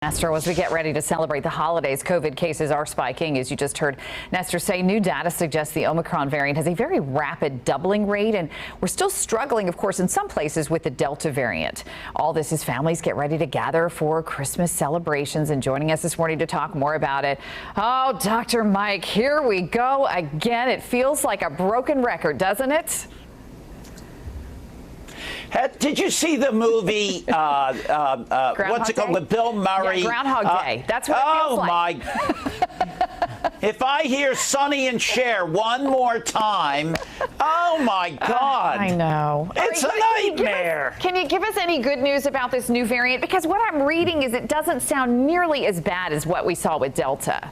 Nestor, as we get ready to celebrate the holidays, COVID cases are spiking. As you just heard Nestor say, new data suggests the Omicron variant has a very rapid doubling rate, and we're still struggling, of course, in some places with the Delta variant. All this as families get ready to gather for Christmas celebrations, and joining us this morning to talk more about it. Oh, Dr. Mike, here we go again. It feels like a broken record, doesn't it? Did you see the movie, what's it called, with Bill Murray? Yeah, Groundhog Day. That's what it feels like. My. If I hear Sonny and Cher one more time, oh, my God. I know. It's a nightmare. Can you give us any good news about this new variant? Because what I'm reading is it doesn't sound nearly as bad as what we saw with Delta.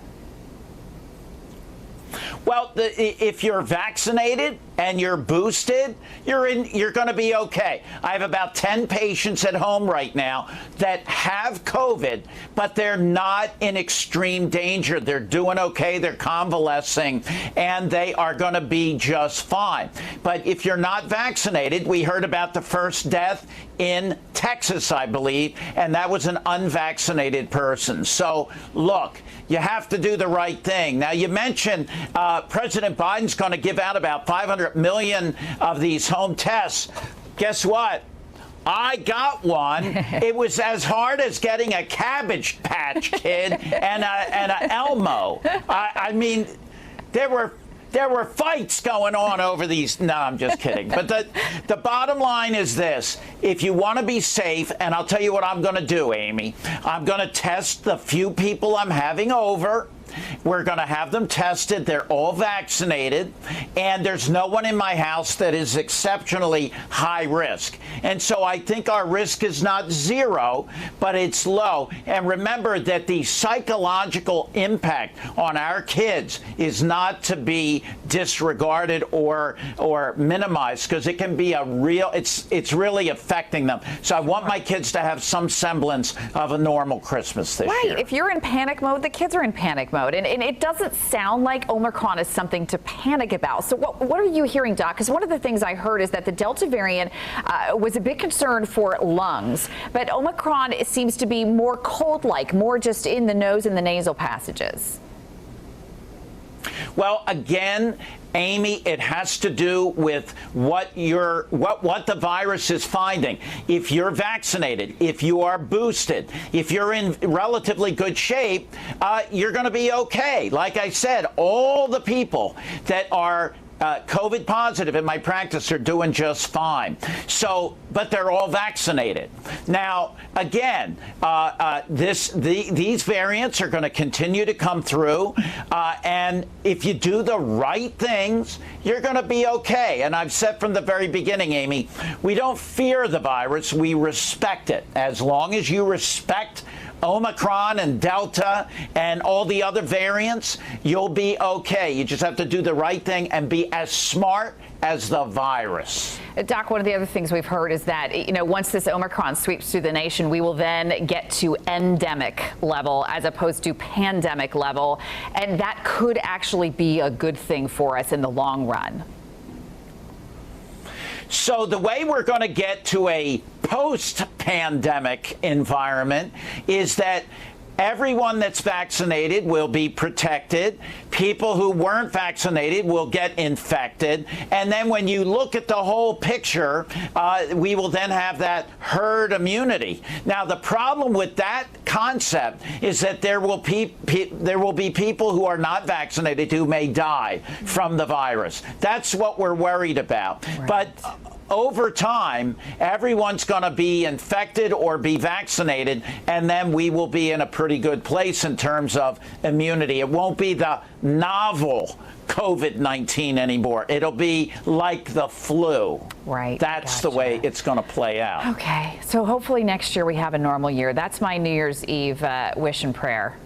Well, if you're vaccinated and you're boosted, you're going to be okay. I have about 10 patients at home right now that have COVID, but they're not in extreme danger. They're doing okay. They're convalescing, and they are going to be just fine. But if you're not vaccinated, we heard about the first death in Texas, I believe, and that was an unvaccinated person. So, look, you have to do the right thing. Now, you mentioned President Biden's going to give out about 500 million of these home tests. Guess what? I got one. It was as hard as getting a Cabbage Patch Kid and a Elmo. I mean, there were fights going on over these. No, I'm just kidding. But the bottom line is this. If you want to be safe, and I'll tell you what I'm going to do, Amy. I'm going to test the few people I'm having over. We're going to have them tested. They're all vaccinated, and there's no one in my house that is exceptionally high risk. And so I think our risk is not zero, but it's low. And remember that the psychological impact on our kids is not to be disregarded or minimized, because it can be a real, it's really affecting them. So I want my kids to have some semblance of a normal Christmas this year. Right. If you're in panic mode, the kids are in panic mode. And it doesn't sound like Omicron is something to panic about. So what are you hearing, Doc? Because one of the things I heard is that the Delta variant was a big concern for lungs, but Omicron seems to be more cold-like, more just in the nose and the nasal passages. Well, again, Amy, it has to do with what the virus is finding. If you're vaccinated, if you are boosted, if you're in relatively good shape, you're going to be okay. Like I said, all the people that are COVID positive in my practice are doing just fine. So, but they're all vaccinated. Now, again, these variants are going to continue to come through, and if you do the right things, you're going to be okay. And I've said from the very beginning, Amy, we don't fear the virus, we respect it. As long as you respect Omicron and Delta and all the other variants, you'll be okay. You just have to do the right thing and be as smart as the virus. Doc, one of the other things we've heard is that, you know, once this Omicron sweeps through the nation, we will then get to endemic level as opposed to pandemic level. And that could actually be a good thing for us in the long run. So the way we're going to get to a post-pandemic environment is that everyone that's vaccinated will be protected. People who weren't vaccinated will get infected. And then when you look at the whole picture, we will then have that herd immunity. Now, the problem with that concept is that there will be people who are not vaccinated who may die from the virus. That's what we're worried about. Right. But over time, everyone's going to be infected or be vaccinated, and then we will be in a pretty good place in terms of immunity. It won't be the novel COVID-19 anymore. It'll be like the flu. Right. That's the way it's going to play out. Okay. So hopefully next year we have a normal year. That's my New Year's Eve wish and prayer.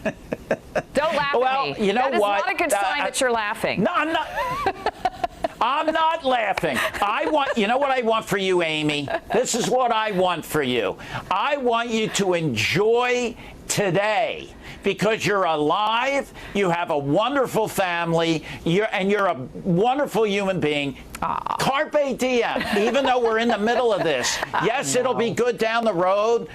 Don't laugh at me. You know that is what? not a good sign that you're laughing. No, I'm not. I'm not laughing. You know what I want for you, Amy? This is what I want for you. I want you to enjoy today because you're alive, you have a wonderful family, and you're a wonderful human being. Carpe diem, even though we're in the middle of this. Yes, it'll be good down the road.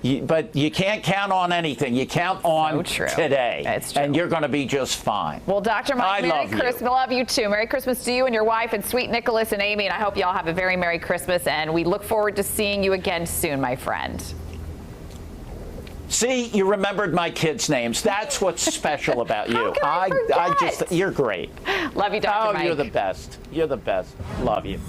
But you can't count on anything. You count on today. It's true. And you're going to be just fine. Well, Dr. Mike, Merry Christmas. Love you too. Merry Christmas to you and your wife and sweet Nicholas and Amy. And I hope you all have a very Merry Christmas. And we look forward to seeing you again soon, my friend. See, you remembered my kids' names. That's what's special about you. How can I forget? You're great. Love you, Dr. Mike. Oh, you're the best. You're the best. Love you.